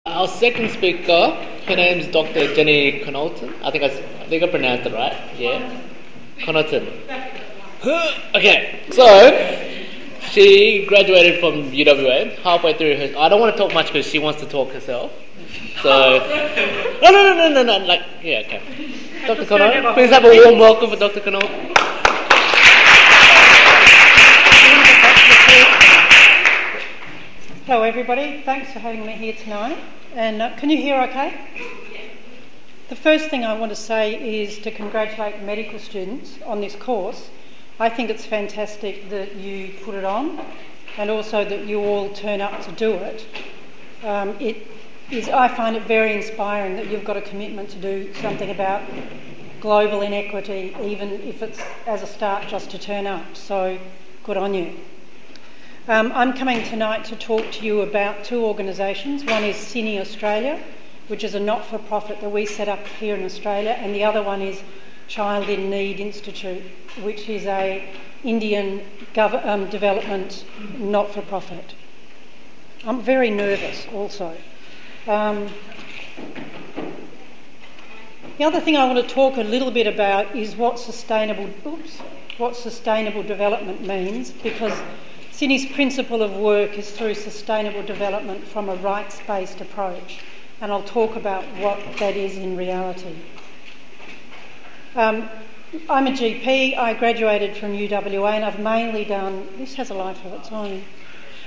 Our second speaker, her name is Dr. Jennie Connaughton. I think I pronounced it right. Yeah, Connaughton. Okay, so she graduated from UWA halfway through her. I don't want to talk much because she wants to talk herself. So no. Like okay. Dr. Connaughton, please have a warm welcome for Dr. Connaughton. Hello everybody, thanks for having me here tonight. And can you hear okay? The first thing I want to say is to congratulate medical students on this course. I think it's fantastic that you put it on and also that you all turn up to do it. I find it very inspiring that you've got a commitment to do something about global inequity, even if it's as a start just to turn up. So good on you. I'm coming tonight to talk to you about two organisations. One is CINI-Australia, which is a not-for-profit that we set up here in Australia, and the other one is Child in Need Institute, which is a Indian development not-for-profit. I'm very nervous also. The other thing I want to talk a little bit about is what sustainable development means, because CINI's principle of work is through sustainable development from a rights-based approach, and I'll talk about what that is in reality. I'm a GP. I graduated from UWA and I've mainly done, this has a life of its own,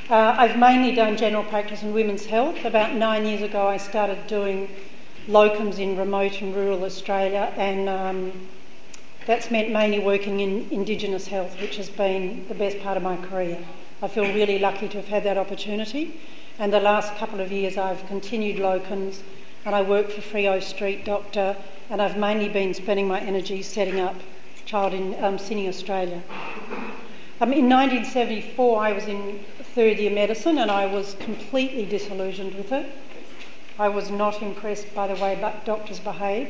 I've mainly done general practice in women's health. About 9 years ago I started doing locums in remote and rural Australia, and that's meant mainly working in Indigenous health, which has been the best part of my career. I feel really lucky to have had that opportunity, and the last couple of years I've continued locums and I work for Freo Street Doctor, and I've mainly been spending my energy setting up Child in CINI-Australia. In 1974 I was in third year medicine and I was completely disillusioned with it. I was not impressed by the way doctors behave,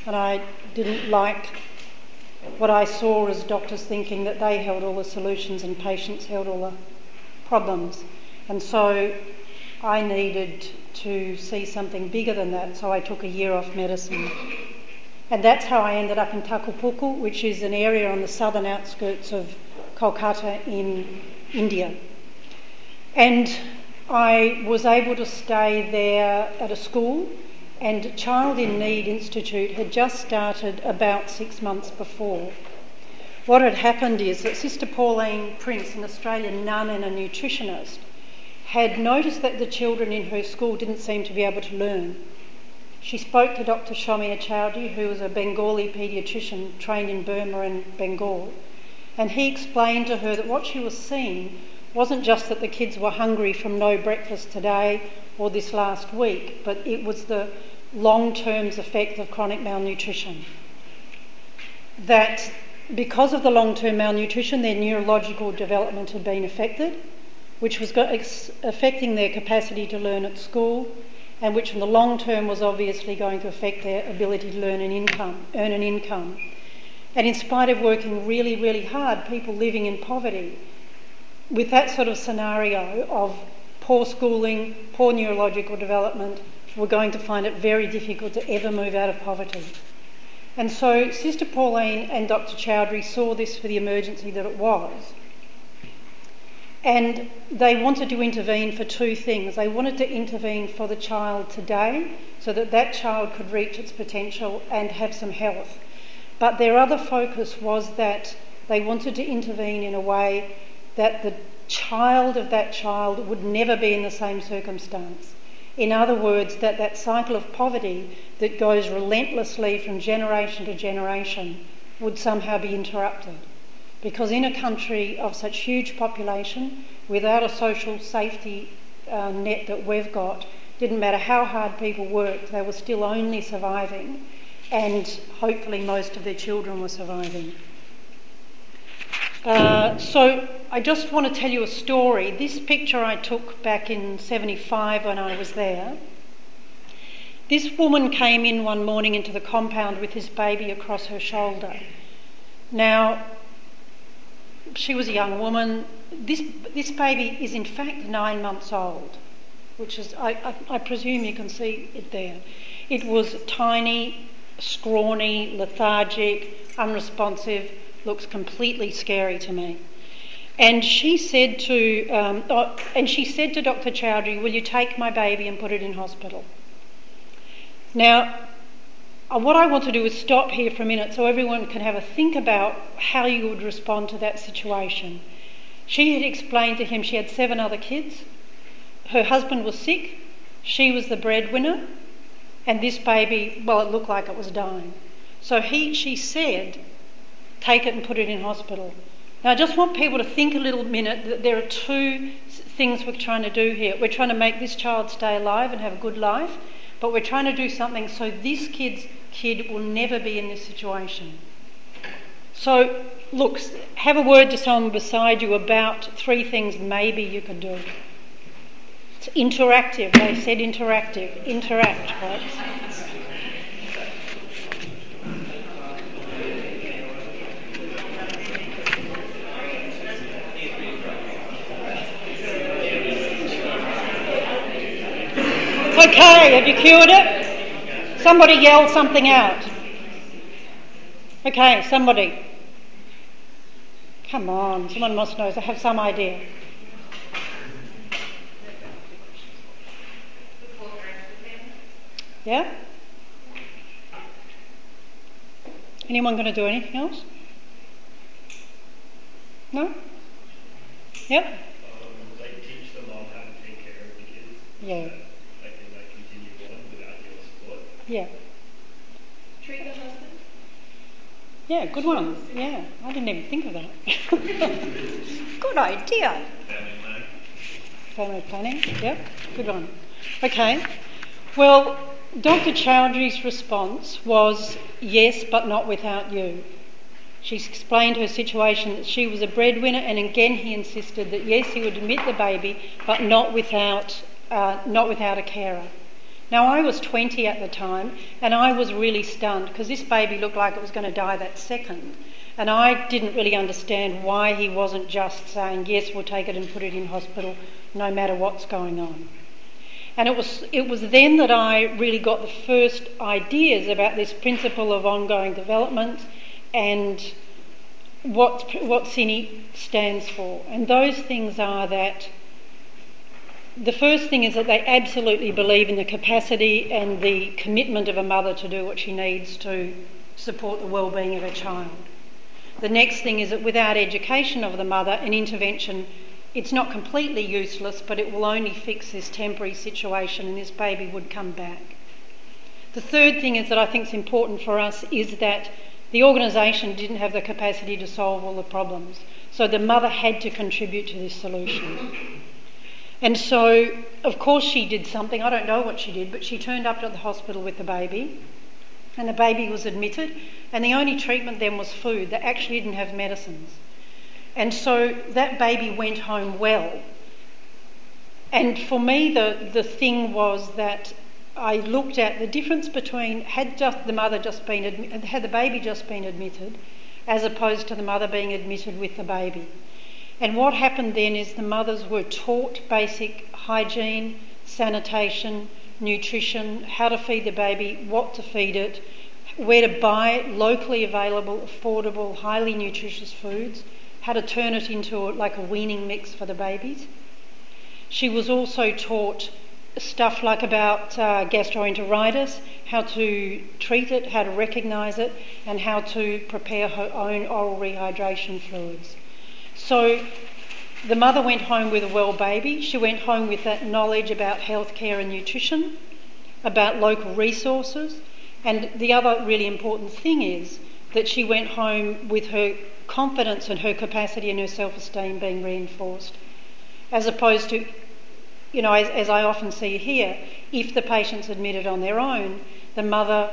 and I didn't like what I saw as doctors thinking that they held all the solutions and patients held all the problems. And so I needed to see something bigger than that, so I took a year off medicine. And that's how I ended up in Takupulku, which is an area on the southern outskirts of Kolkata in India. And I was able to stay there at a school, and Child in Need Institute had just started about 6 months before. What had happened is that Sister Pauline Prince, an Australian nun and a nutritionist, had noticed that the children in her school didn't seem to be able to learn. She spoke to Dr. Shomia Chowdhury, who was a Bengali paediatrician trained in Burma and Bengal, and he explained to her that what she was seeing wasn't just that the kids were hungry from no breakfast today or this last week, but it was the long-term effect of chronic malnutrition. That because of the long-term malnutrition, their neurological development had been affected, which was affecting their capacity to learn at school, and which in the long term was obviously going to affect their ability to earn an income. And in spite of working really, really hard, people living in poverty, with that sort of scenario of poor schooling, poor neurological development, were going to find it very difficult to ever move out of poverty. And so Sister Pauline and Dr. Chowdhury saw this for the emergency that it was. And they wanted to intervene for two things. They wanted to intervene for the child today so that that child could reach its potential and have some health. But their other focus was that they wanted to intervene in a way that the child of that child would never be in the same circumstance. In other words, that cycle of poverty that goes relentlessly from generation to generation would somehow be interrupted. Because in a country of such huge population, without a social safety net that we've got, didn't matter how hard people worked, they were still only surviving, and hopefully most of their children were surviving. So I just want to tell you a story. This picture I took back in 75 when I was there. This woman came in one morning into the compound with this baby across her shoulder. Now, she was a young woman. This baby is in fact 9 months old. which is, I presume you can see it there. It was tiny, scrawny, lethargic, unresponsive, looks completely scary to me. And she said to Dr. Chowdhury, "Will you take my baby and put it in hospital?" Now, what I want to do is stop here for a minute so everyone can have a think about how you would respond to that situation. She had explained to him she had 7 other kids. Her husband was sick. She was the breadwinner. And this baby, well, it looked like it was dying. So she said, take it and put it in hospital. Now, I just want people to think a little minute that there are 2 things we're trying to do here. We're trying to make this child stay alive and have a good life, but we're trying to do something so this kid will never be in this situation. So, look, have a word to someone beside you about 3 things maybe you could do. It's interactive. They said interactive. Interact, folks. Okay, have you cured it? Somebody yell something out. Okay, somebody. Come on, someone must know. They have some idea. Yeah? Anyone going to do anything else? No? Yep. Teach the mom how to take care of the kids. Yeah. Continue on without your support. Yeah. Treat the husband. Yeah, good one. Yeah, I didn't even think of that. Good idea. Family planning. Family planning, yep, good one. Okay, well, Dr. Chowdhury's response was yes, but not without you. She explained her situation, that she was a breadwinner, and again he insisted that yes, he would admit the baby, but not without a carer. Now, I was 20 at the time, and I was really stunned because this baby looked like it was going to die that second. And I didn't really understand why he wasn't just saying, yes, we'll take it and put it in hospital no matter what's going on. And it was then that I really got the first ideas about this principle of ongoing development and what CINI stands for. And those things are that the first thing is that they absolutely believe in the capacity and the commitment of a mother to do what she needs to support the well-being of her child. The next thing is that without education of the mother and intervention, it's not completely useless, but it will only fix this temporary situation and this baby would come back. The third thing is that I think is important for us is that the organisation didn't have the capacity to solve all the problems. So the mother had to contribute to this solution. And so, of course, she did something. I don't know what she did, but she turned up at the hospital with the baby, and the baby was admitted, and the only treatment then was food. They actually didn't have medicines. And so that baby went home well. And for me, the thing was that I looked at the difference between had the baby just been admitted, as opposed to the mother being admitted with the baby. And what happened then is the mothers were taught basic hygiene, sanitation, nutrition, how to feed the baby, what to feed it, where to buy locally available, affordable, highly nutritious foods, how to turn it into like a weaning mix for the babies. She was also taught stuff like about gastroenteritis, how to treat it, how to recognise it, and how to prepare her own oral rehydration fluids. So the mother went home with a well baby. She went home with that knowledge about healthcare and nutrition, about local resources, and the other really important thing is that she went home with her confidence and her capacity and her self-esteem being reinforced, as opposed to, you know, as I often see here, if the patient's admitted on their own, the mother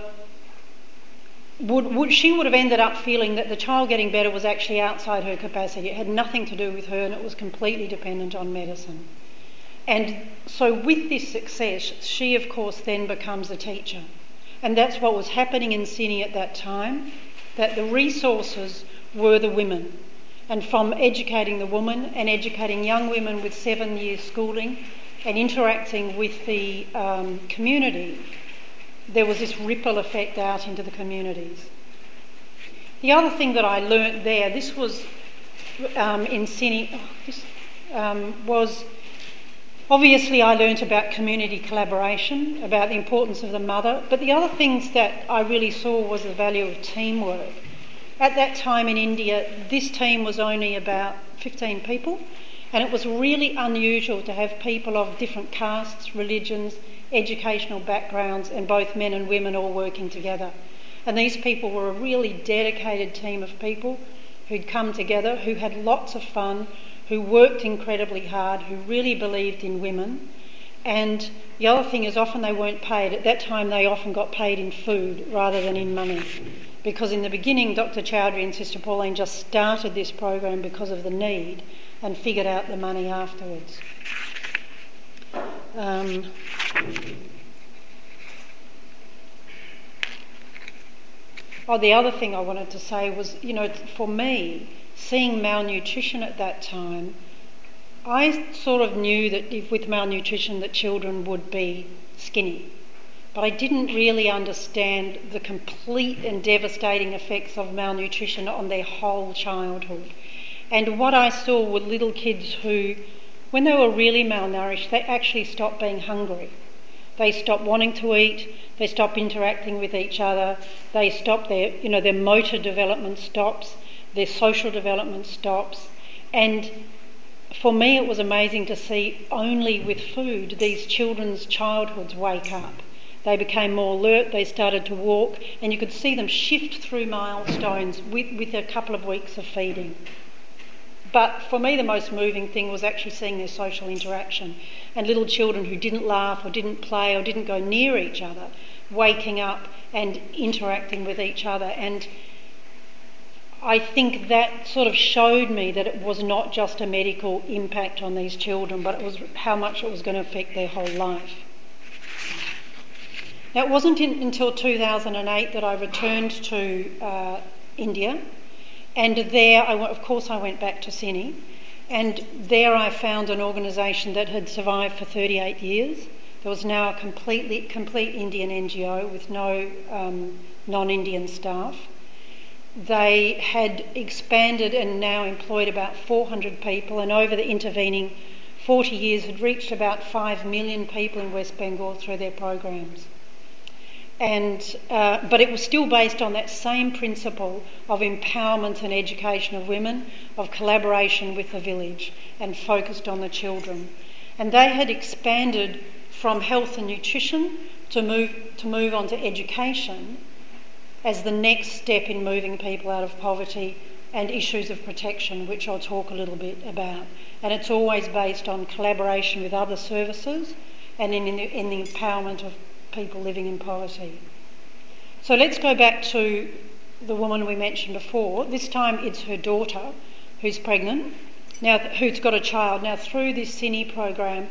would have ended up feeling that the child getting better was actually outside her capacity. It had nothing to do with her and it was completely dependent on medicine. And so with this success, she of course then becomes a teacher. And that's what was happening in CINI at that time, that the resources were the women. And from educating the woman and educating young women with 7 years schooling, and interacting with the community, there was this ripple effect out into the communities. The other thing that I learnt there, this was in CINI, was obviously I learnt about community collaboration, about the importance of the mother, but the other things that I really saw was the value of teamwork. At that time in India, this team was only about 15 people, and it was really unusual to have people of different castes, religions, educational backgrounds, and both men and women all working together. And these people were a really dedicated team of people who'd come together, who had lots of fun, who worked incredibly hard, who really believed in women. And the other thing is often they weren't paid. At that time they often got paid in food rather than in money, because in the beginning Dr. Chowdhury and Sister Pauline just started this program because of the need and figured out the money afterwards. The other thing I wanted to say was, for me, seeing malnutrition at that time, I sort of knew that if with malnutrition that children would be skinny, but I didn't really understand the complete and devastating effects of malnutrition on their whole childhood. And what I saw were little kids who, when they were really malnourished, they actually stopped being hungry. They stopped wanting to eat, they stopped interacting with each other, they stopped their motor development stops, their social development stops. And for me it was amazing to see only with food these children's childhoods wake up. They became more alert, they started to walk, and you could see them shift through milestones with a couple of weeks of feeding. But for me the most moving thing was actually seeing their social interaction, and little children who didn't laugh or didn't play or didn't go near each other waking up and interacting with each other. And I think that sort of showed me that it was not just a medical impact on these children, but it was how much it was going to affect their whole life. Now, it wasn't until 2008 that I returned to India, and there, I went back to CINI, and there I found an organisation that had survived for 38 years. There was now a complete Indian NGO with no non-Indian staff. They had expanded and now employed about 400 people, and over the intervening 40 years had reached about 5 million people in West Bengal through their programs. But it was still based on that same principle of empowerment and education of women, of collaboration with the village, and focused on the children. And they had expanded from health and nutrition to move on to education as the next step in moving people out of poverty, and issues of protection, which I'll talk a little bit about. And it's always based on collaboration with other services and in the empowerment of people living in poverty. So let's go back to the woman we mentioned before. This time it's her daughter who's pregnant, now who's got a child. Now through this CINI program,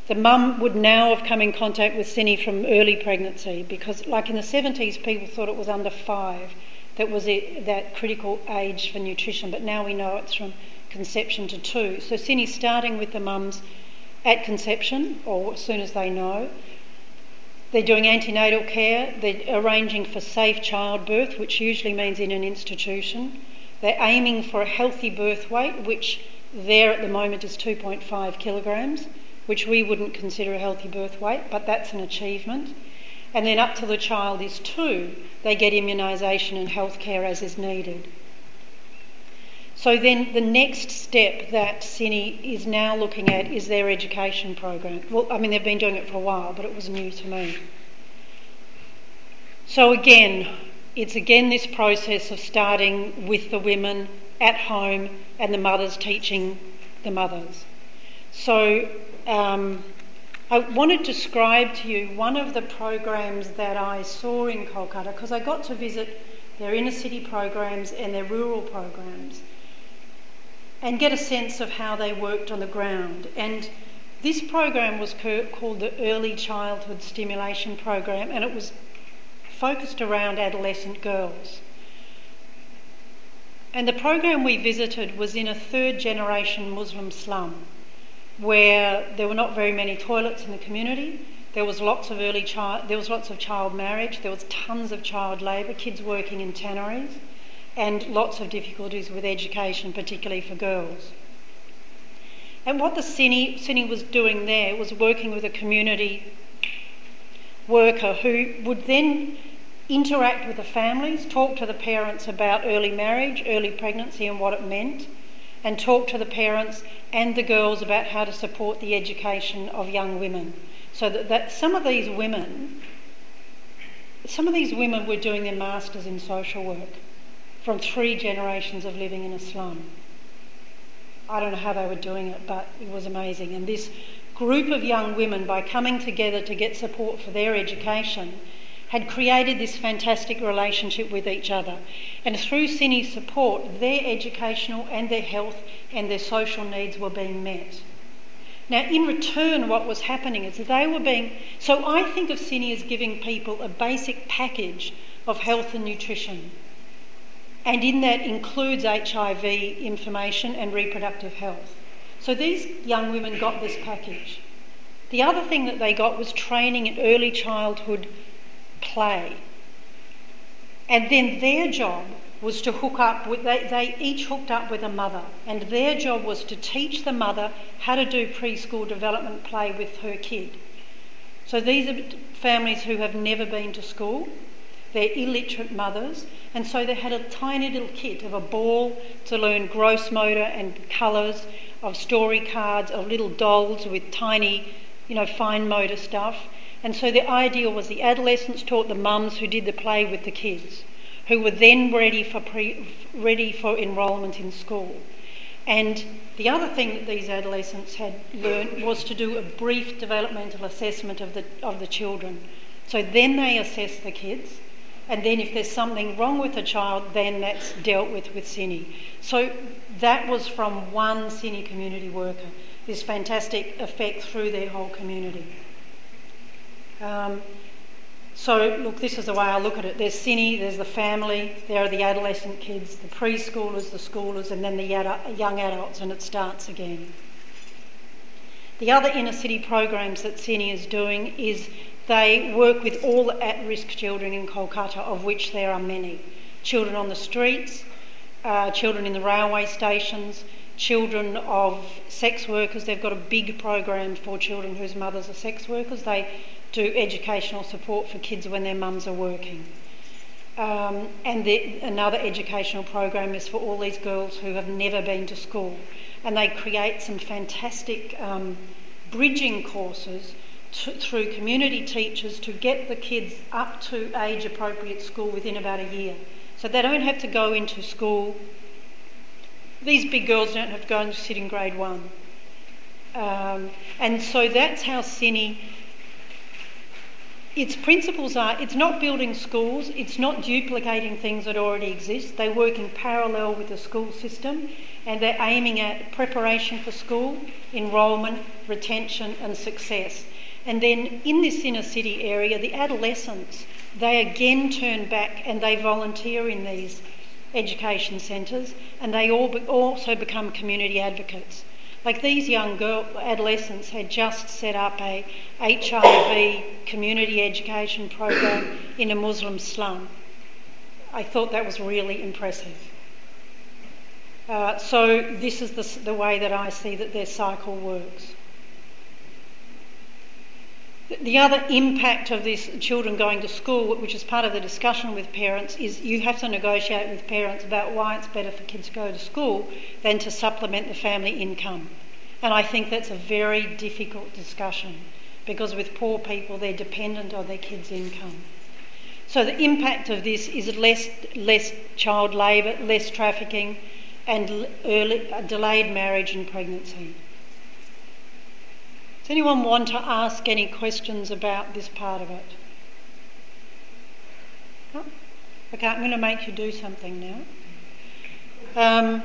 the mum would now have come in contact with CINI from early pregnancy, because like in the 70s people thought it was under 5 that was that critical age for nutrition, but now we know it's from conception to 2. So CINI's starting with the mums at conception, or as soon as they know. They're doing antenatal care, they're arranging for safe childbirth, which usually means in an institution. They're aiming for a healthy birth weight, which there at the moment is 2.5 kilograms, which we wouldn't consider a healthy birth weight, but that's an achievement. And then up till the child is 2, they get immunisation and health care as is needed. So then the next step that CINI is now looking at is their education program. Well, I mean, they've been doing it for a while, but it was new to me. So it's again this process of starting with the women at home and the mothers teaching the mothers. So I want to describe to you one of the programs that I saw in Kolkata, because I got to visit their inner city programs and their rural programs and get a sense of how they worked on the ground. And this program was called the Early Childhood Stimulation Program, and it was focused around adolescent girls. And the program we visited was in a third generation Muslim slum. where there were not very many toilets in the community. There was lots of child marriage. There was tons of child labour, kids working in tanneries, and lots of difficulties with education, particularly for girls. And what the CINI was doing there was working with a community worker who would then interact with the families, talk to the parents about early marriage, early pregnancy and what it meant, and talk to the parents and the girls about how to support the education of young women. So that some of these women were doing their masters in social work from 3 generations of living in a slum. I don't know how they were doing it, but it was amazing. And this group of young women, by coming together to get support for their education, had created this fantastic relationship with each other. And through CINI's support, their educational and their health and their social needs were being met. Now, in return, what was happening is that they were being... So I think of CINI as giving people a basic package of health and nutrition. And in that includes HIV information and reproductive health. So these young women got this package. The other thing that they got was training in early childhood play. And then their job was to hook up with... They each hooked up with a mother, and their job was to teach the mother how to do preschool development play with her kid. So these are families who have never been to school. They're illiterate mothers, and so they had a tiny little kit of a ball to learn gross motor and colours, of story cards, of little dolls with tiny, fine motor stuff. And so the idea was the adolescents taught the mums who did the play with the kids, who were then ready for enrolment in school. And the other thing that these adolescents had learned was to do a brief developmental assessment of the children. So then they assess the kids, and then if there's something wrong with the child, then that's dealt with CINI. So that was from one CINI community worker, this fantastic effect through their whole community. So look, this is the way I look at it. There's CINI, there's the family, there are the adolescent kids, the preschoolers, the schoolers, and then the young adults, and it starts again. The other inner city programs that CINI is doing is they work with all the at-risk children in Kolkata, of which there are many. Children on the streets, children in the railway stations, children of sex workers. They've got a big program for children whose mothers are sex workers. They do educational support for kids when their mums are working. And another educational program is for all these girls who have never been to school. And they create some fantastic bridging courses through community teachers to get the kids up to age-appropriate school within about a year. So they don't have to go into school. These big girls don't have to go and sit in grade 1. And so that's how CINI... Its principles are, it's not building schools, it's not duplicating things that already exist. They work in parallel with the school system, and they're aiming at preparation for school, enrolment, retention and success. And then in this inner city area, the adolescents, they again turn back and they volunteer in these education centres, and they also become community advocates. Like these young adolescents had just set up a HIV community education program in a Muslim slum. I thought that was really impressive. So this is the way that I see that their cycle works. The other impact of this children going to school, which is part of the discussion with parents, is you have to negotiate with parents about why it's better for kids to go to school than to supplement the family income. And I think that's a very difficult discussion, because with poor people, they're dependent on their kids' income. So the impact of this is less child labour, less trafficking, and delayed marriage and pregnancy. Does anyone want to ask any questions about this part of it? No? Okay, I'm going to make you do something now.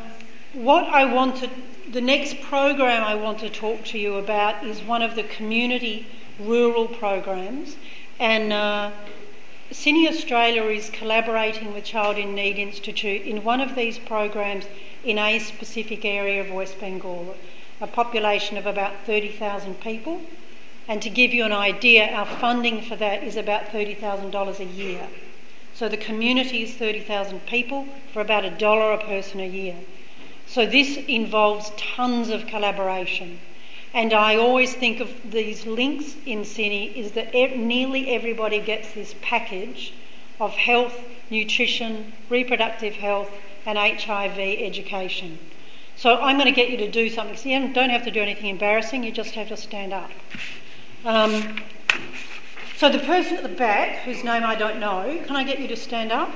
The next program I want to talk to you about is one of the community rural programs, and CINI-Australia is collaborating with Child in Need Institute in one of these programs in a specific area of West Bengal. a population of about 30,000 people. And to give you an idea, our funding for that is about $30,000 a year. So the community is 30,000 people for about $1 a person a year. So this involves tons of collaboration. And I always think of these links in CINI is that nearly everybody gets this package of health, nutrition, reproductive health and HIV education. So I'm going to get you to do something. So you don't have to do anything embarrassing, you just have to stand up. So the person at the back, whose name I don't know, can I get you to stand up?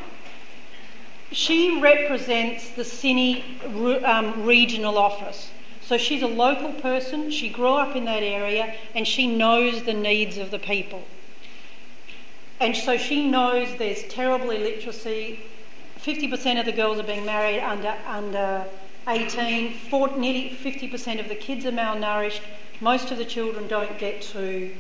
She represents the CINI regional office. So she's a local person, she grew up in that area and she knows the needs of the people. And so she knows there's terrible illiteracy, 50% of the girls are being married under 18, nearly 50% of the kids are malnourished, most of the children don't get to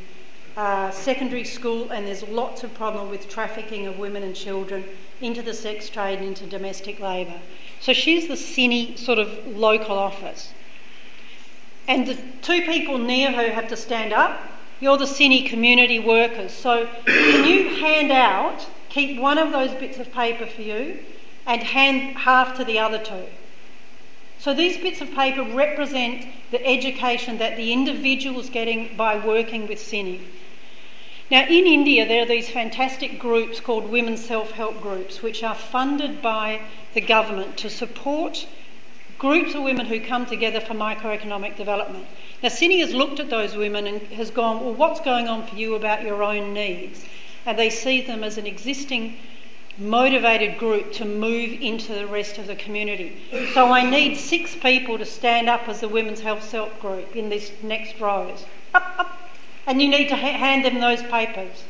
secondary school, and there's lots of problem with trafficking of women and children into the sex trade and into domestic labour. So she's the CINI sort of local office. And the two people near her have to stand up. You're the CINI community workers. So can you hand out, keep one of those bits of paper for you and hand half to the other two. So these bits of paper represent the education that the individual is getting by working with CINI. Now in India there are these fantastic groups called women's self-help groups which are funded by the government to support groups of women who come together for microeconomic development. Now CINI has looked at those women and has gone, well, what's going on for you about your own needs? And they see them as an existing motivated group to move into the rest of the community. So I need 6 people to stand up as the women's health group in this next rows. Up, up. And you need to hand them those papers.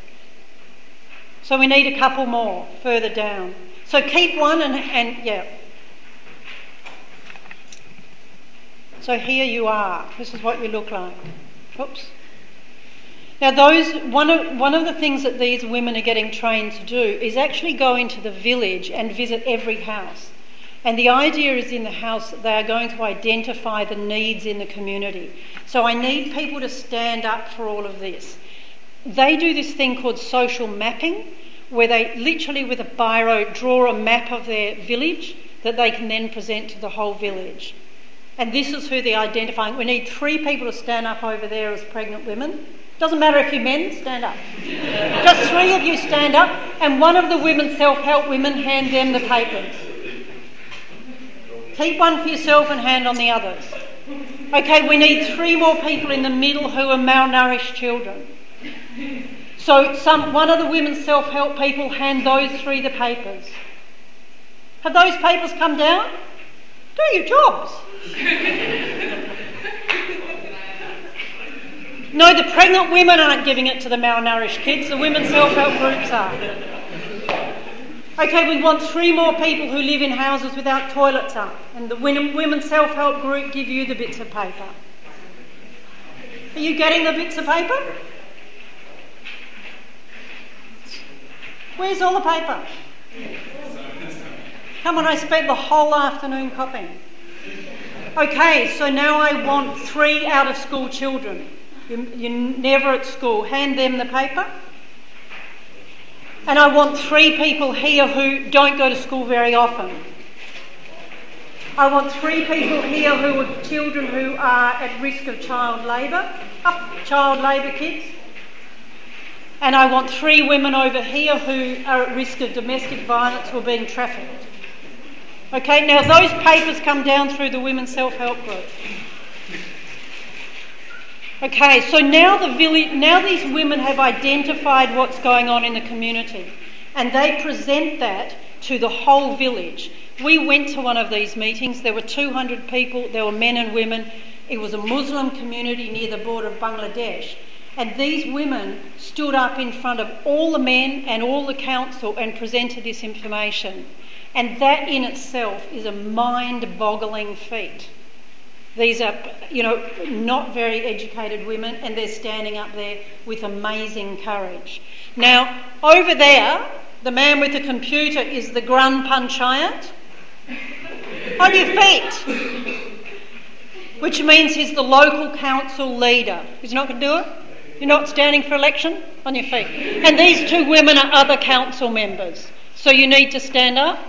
So we need a couple more further down. So keep one and yeah. So here you are. This is what you look like. Oops. Now one of the things that these women are getting trained to do is actually go into the village and visit every house. And the idea is in the house they are going to identify the needs in the community. So I need people to stand up for all of this. They do this thing called social mapping, where they literally with a biro draw a map of their village that they can then present to the whole village. And this is who they're identifying. We need 3 people to stand up over there as pregnant women. Doesn't matter if you're men, stand up. Just 3 of you stand up, and one of the women's self-help women hand them the papers. Keep one for yourself and hand on the others. Okay, we need 3 more people in the middle who are malnourished children. So one of the women's self-help people hand those 3 the papers. Have those papers come down? Do your jobs. No, the pregnant women aren't giving it to the malnourished kids, the women's self-help groups are. Okay, we want 3 more people who live in houses without toilets up, and the women's self-help group give you the bits of paper. Are you getting the bits of paper? Where's all the paper? Come on, I spent the whole afternoon copying. Okay, so now I want 3 out-of-school children. You're never at school. Hand them the paper. And I want 3 people here who don't go to school very often. I want 3 people here who are children who are at risk of child labour. Up, child labour kids. And I want 3 women over here who are at risk of domestic violence or being trafficked. Okay, now those papers come down through the women's self-help group. Okay, so now these women have identified what's going on in the community, and they present that to the whole village. We went to one of these meetings. There were 200 people. There were men and women. It was a Muslim community near the border of Bangladesh. And these women stood up in front of all the men and all the council and presented this information. And that in itself is a mind-boggling feat. These are, not very educated women, and they're standing up there with amazing courage. Now, over there, the man with the computer is the Gran Panchayat. On your feet. which means he's the local council leader. He's not going to do it? You're not standing for election? On your feet. And these two women are other council members. So you need to stand up.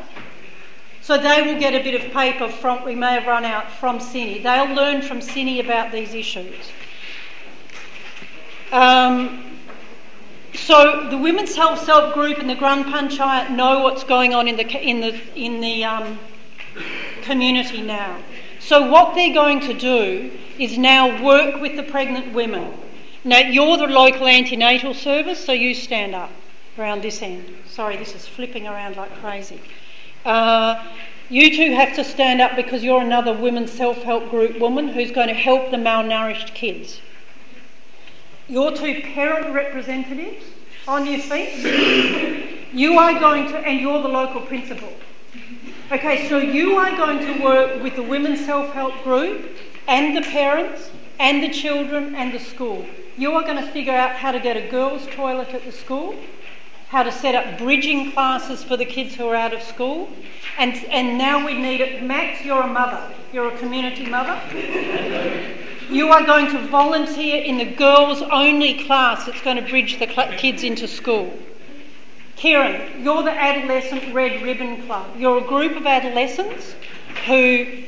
So they will get a bit of paper from, we may have run out, from CINI. They'll learn from CINI about these issues. So the Women's Health Self-Group and the Grand Panchayat know what's going on in the community now. So what they're going to do is now work with the pregnant women. Now, you're the local antenatal service, so you stand up around this end. Sorry, this is flipping around like crazy. You two have to stand up because you're another women's self-help group woman who's going to help the malnourished kids. Your two parent representatives, on your feet. You are going to, and you're the local principal. Okay, so you are going to work with the women's self-help group and the parents and the children and the school. You are going to figure out how to get a girls' toilet at the school, how to set up bridging classes for the kids who are out of school, and now we need it. Max, you're a mother. You're a community mother. You are going to volunteer in the girls-only class that's going to bridge the kids into school. Kieran, you're the Adolescent Red Ribbon Club. You're a group of adolescents who,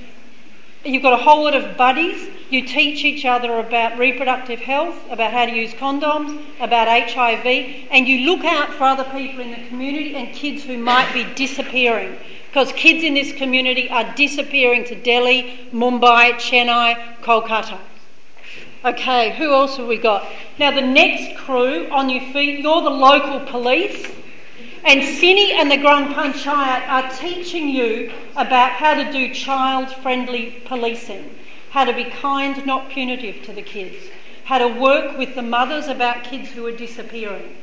you've got a whole lot of buddies. You teach each other about reproductive health, about how to use condoms, about HIV, and you look out for other people in the community and kids who might be disappearing, because kids in this community are disappearing to Delhi, Mumbai, Chennai, Kolkata. Okay, who else have we got? Now the next crew, on your feet, you're the local police, and CINI and the Grand Panchayat are teaching you about how to do child-friendly policing, how to be kind, not punitive to the kids, how to work with the mothers about kids who are disappearing.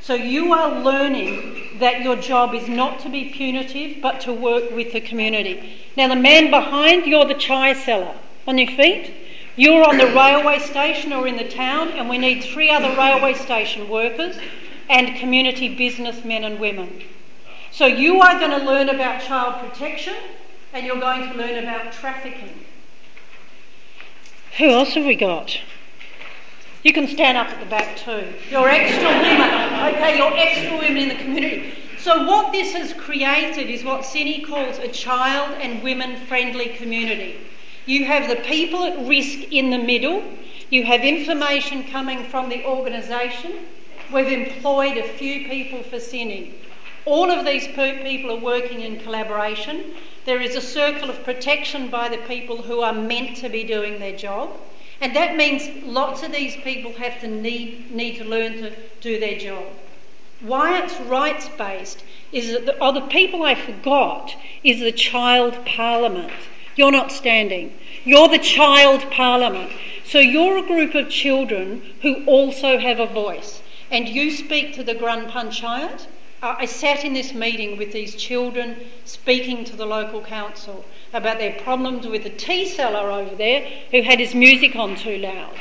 So you are learning that your job is not to be punitive, but to work with the community. Now the man behind, you're the chai seller. On your feet. You're on the railway station or in the town, and we need 3 other railway station workers and community businessmen and women. So you are going to learn about child protection, and you're going to learn about trafficking. Who else have we got? You can stand up at the back too. You're extra women. Okay, you're extra women in the community. So what this has created is what CINI calls a child and women-friendly community. You have the people at risk in the middle. You have information coming from the organisation. We've employed a few people for CINI. All of these people are working in collaboration. There is a circle of protection by the people who are meant to be doing their job. And that means lots of these people have to need to learn to do their job. Why it's rights-based is that the people I forgot is the child parliament. You're not standing. You're the child parliament. So you're a group of children who also have a voice. And you speak to the Grand Panchayat. I sat in this meeting with these children speaking to the local council about their problems with the tea seller over there who had his music on too loud.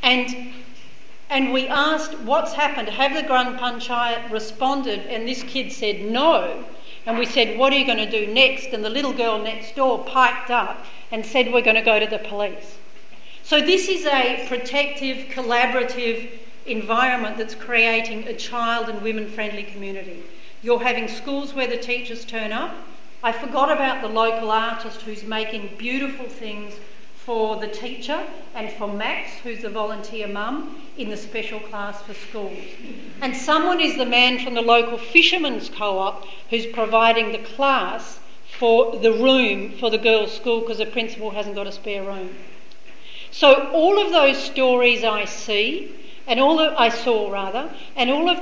And we asked, what's happened? Have the Grand Panchayat responded? And this kid said no. And we said, what are you going to do next? And the little girl next door piped up and said, we're going to go to the police. So this is a protective, collaborative environment that's creating a child and women-friendly community. You're having schools where the teachers turn up. I forgot about the local artist who's making beautiful things for the teacher and for Max, who's the volunteer mum, in the special class for schools. And someone is the man from the local fishermen's co-op who's providing the class for the room for the girls' school because the principal hasn't got a spare room. So all of those stories I see, and all of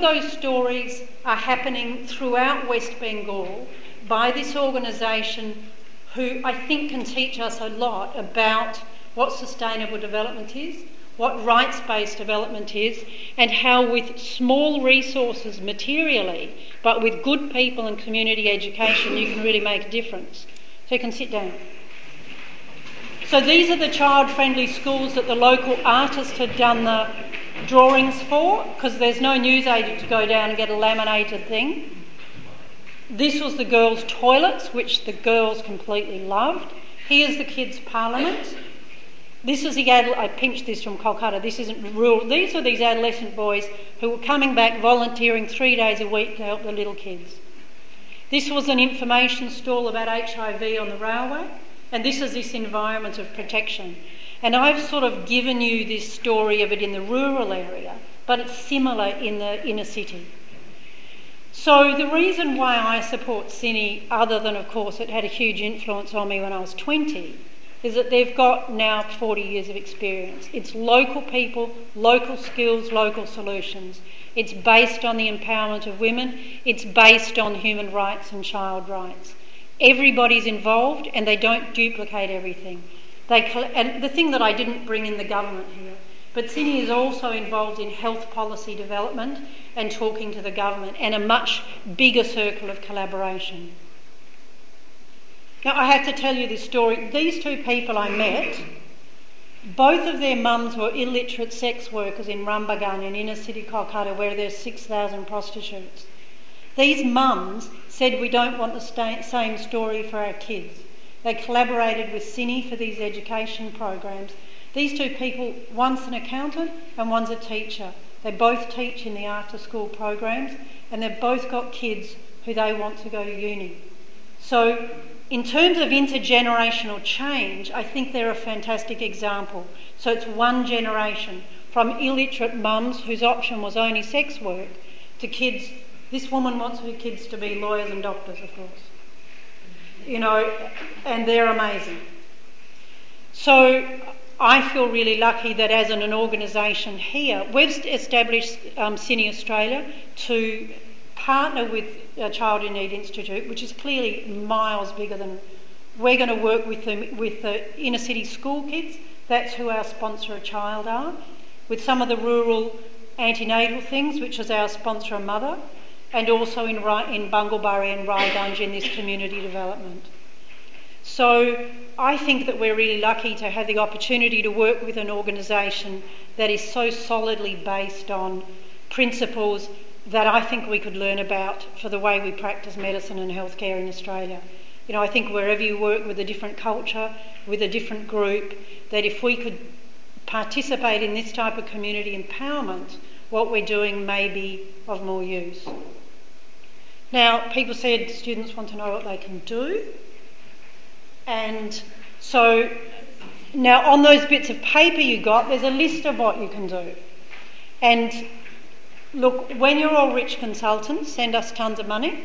those stories are happening throughout West Bengal by this organisation who I think can teach us a lot about what sustainable development is, what rights-based development is, and how with small resources materially, but with good people and community education, you can really make a difference. So you can sit down. So these are the child-friendly schools that the local artist had done the drawings for, because there's no newsagent to go down and get a laminated thing. This was the girls' toilets, which the girls completely loved. Here's the kids' parliament. This is I pinched this from Kolkata, this isn't rural. These are these adolescent boys who were coming back volunteering 3 days a week to help the little kids. This was an information stall about HIV on the railway, and this is this environment of protection. And I've sort of given you this story of it in the rural area, but it's similar in the inner city. So the reason why I support CINI, other than of course it had a huge influence on me when I was 20, is that they've got now 40 years of experience. It's local people, local skills, local solutions. It's based on the empowerment of women. It's based on human rights and child rights. Everybody's involved and they don't duplicate everything. And the thing that I didn't bring in the government here, but CINI is also involved in health policy development and talking to the government and a much bigger circle of collaboration. Now, I have to tell you this story. These two people I met, both of their mums were illiterate sex workers in Rumbagan in inner city Kolkata, where there's 6,000 prostitutes. These mums said, we don't want the same story for our kids. They collaborated with CINI for these education programs. These two people, one's an accountant and one's a teacher. They both teach in the after-school programs and they've both got kids who they want to go to uni. So in terms of intergenerational change, I think they're a fantastic example. So it's one generation, from illiterate mums whose option was only sex work to kids. This woman wants her kids to be lawyers and doctors, of course. You know, and they're amazing. So I feel really lucky that as an organisation here, we've established CINI-Australia to partner with Child in Need Institute, which is clearly miles bigger than... We're going to work with them, with the inner city school kids. That's who our sponsor a child are. With some of the rural antenatal things, which is our sponsor a mother, and also in Bungalbari and Raigunj in this community development. So I think that we're really lucky to have the opportunity to work with an organisation that is so solidly based on principles that I think we could learn about for the way we practice medicine and healthcare in Australia. You know, I think wherever you work with a different culture, with a different group, that if we could participate in this type of community empowerment, what we're doing may be of more use. Now, people said students want to know what they can do. And so now on those bits of paper you got, there's a list of what you can do. And look, when you're all rich consultants, send us tons of money.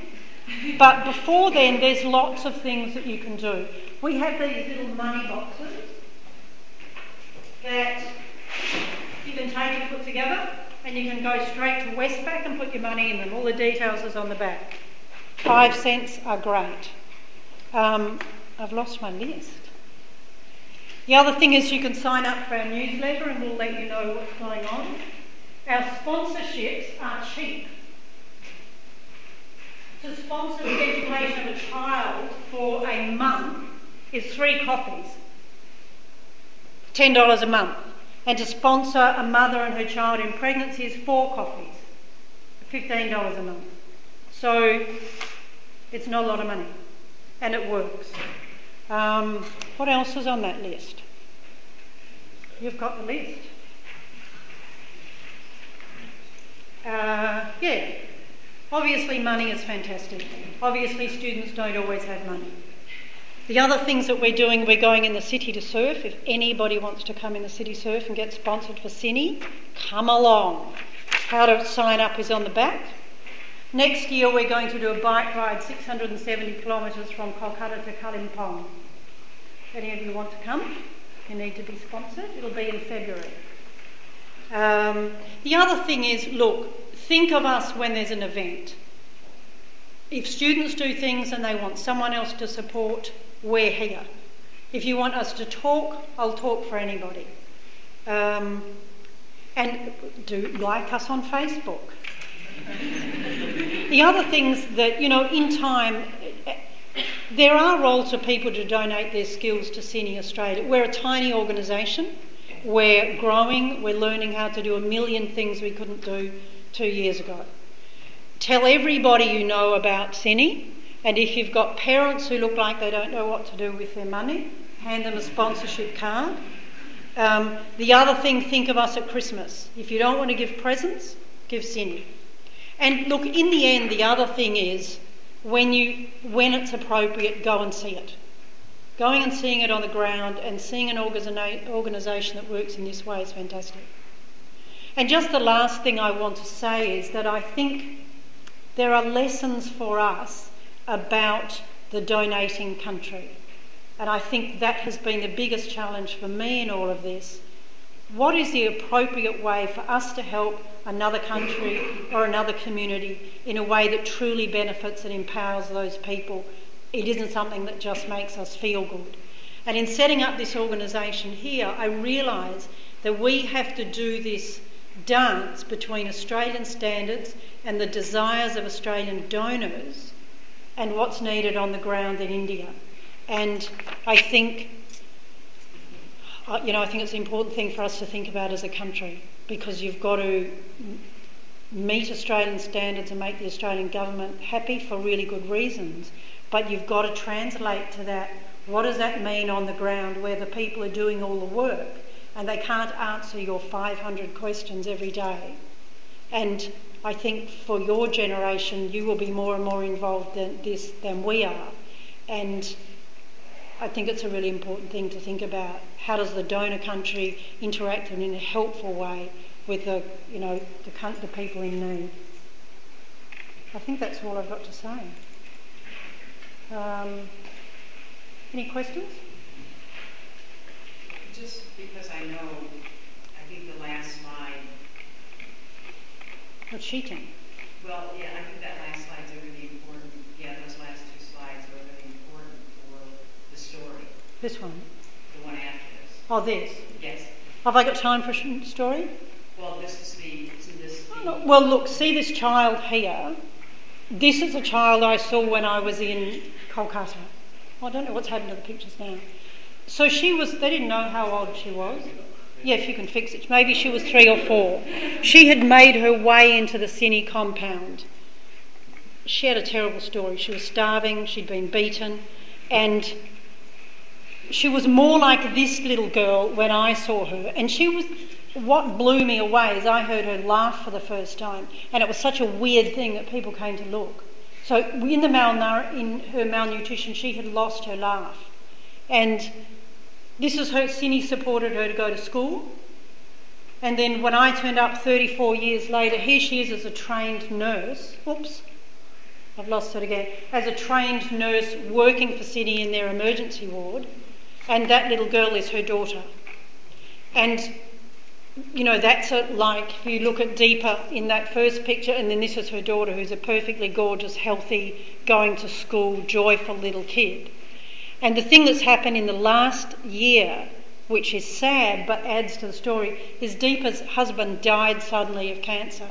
But before then, there's lots of things that you can do. We have these little money boxes that you can take and put together, and you can go straight to Westpac and put your money in them. All the details is on the back. 5 cents are great. I've lost my list. The other thing is you can sign up for our newsletter and we'll let you know what's going on. Our sponsorships are cheap. To sponsor the education of a child for a month is 3 coffees, $10 a month. And to sponsor a mother and her child in pregnancy is 4 coffees, $15 a month. So it's not a lot of money, and it works. What else is on that list? You've got the list. Yeah. Obviously money is fantastic. Obviously students don't always have money. The other things that we're doing, we're going in the city to surf. If anybody wants to come in the city surf and get sponsored for CINI, come along. How to sign up is on the back. Next year we're going to do a bike ride 670 kilometres from Kolkata to Kalimpong. If any of you want to come, you need to be sponsored. It'll be in February. The other thing is, look, think of us when there's an event. If students do things and they want someone else to support, we're here. If you want us to talk, I'll talk for anybody. And do like us on Facebook. The other things that, you know, in time, there are roles for people to donate their skills to CINI-Australia. We're a tiny organisation. We're growing. We're learning how to do a million things we couldn't do 2 years ago. Tell everybody you know about CINI, and if you've got parents who look like they don't know what to do with their money, hand them a sponsorship card. The other thing, think of us at Christmas. If you don't want to give presents, give CINI. And look, in the end, the other thing is when it's appropriate, go and see it. Going and seeing it on the ground and seeing an organisation that works in this way is fantastic. And just the last thing I want to say is that I think there are lessons for us about the donating country. And I think that has been the biggest challenge for me in all of this. What is the appropriate way for us to help another country or another community in a way that truly benefits and empowers those people? It isn't something that just makes us feel good. And in setting up this organisation here, I realise that we have to do this dance between Australian standards and the desires of Australian donors and what's needed on the ground in India. And I think, I think it's an important thing for us to think about as a country, because you've got to meet Australian standards and make the Australian government happy for really good reasons, but you've got to translate to that, what does that mean on the ground where the people are doing all the work and they can't answer your 500 questions every day. And I think for your generation, you will be more and more involved than we are. And I think it's a really important thing to think about. How does the donor country interact in a helpful way with the people in need? I think that's all I've got to say. Any questions? Just because I think the last slide. What's cheating? Well, yeah, I think that last slides are really important. Yeah, those last two slides are really important for the story. This one? The one after this. Oh, this? Yes. Have I got time for a story? Well, isn't this the... Well, look, see this child here. This is a child I saw when I was in Kolkata. I don't know what's happened to the pictures now. So they didn't know how old she was. Yeah, if you can fix it. Maybe she was 3 or 4. She had made her way into the CINI compound. She had a terrible story. She was starving, she'd been beaten, and she was more like this little girl when I saw her. And what blew me away is I heard her laugh for the first time, and it was such a weird thing that people came to look. So in her malnutrition, she had lost her laugh. And this is her, CINI supported her to go to school. And then when I turned up 34 years later, here she is as a trained nurse. Oops, I've lost it again. As a trained nurse working for CINI in their emergency ward. And that little girl is her daughter. And, that's like, if you look at deeper in that first picture, and then this is her daughter, who's a perfectly gorgeous, healthy, going to school, joyful little kid. And the thing that's happened in the last year, which is sad but adds to the story, is Deepa's husband died suddenly of cancer.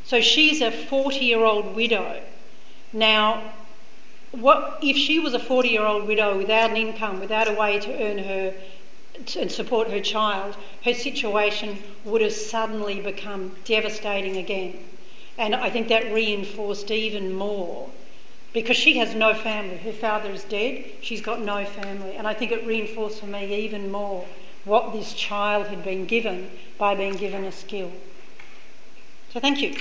So she's a 40-year-old widow. Now, if she was a 40-year-old widow without an income, without a way to earn her and support her child, her situation would have suddenly become devastating again. And I think that reinforced even more, because she has no family. Her father is dead, she's got no family. And I think it reinforced for me even more what this child had been given by being given a skill. So thank you.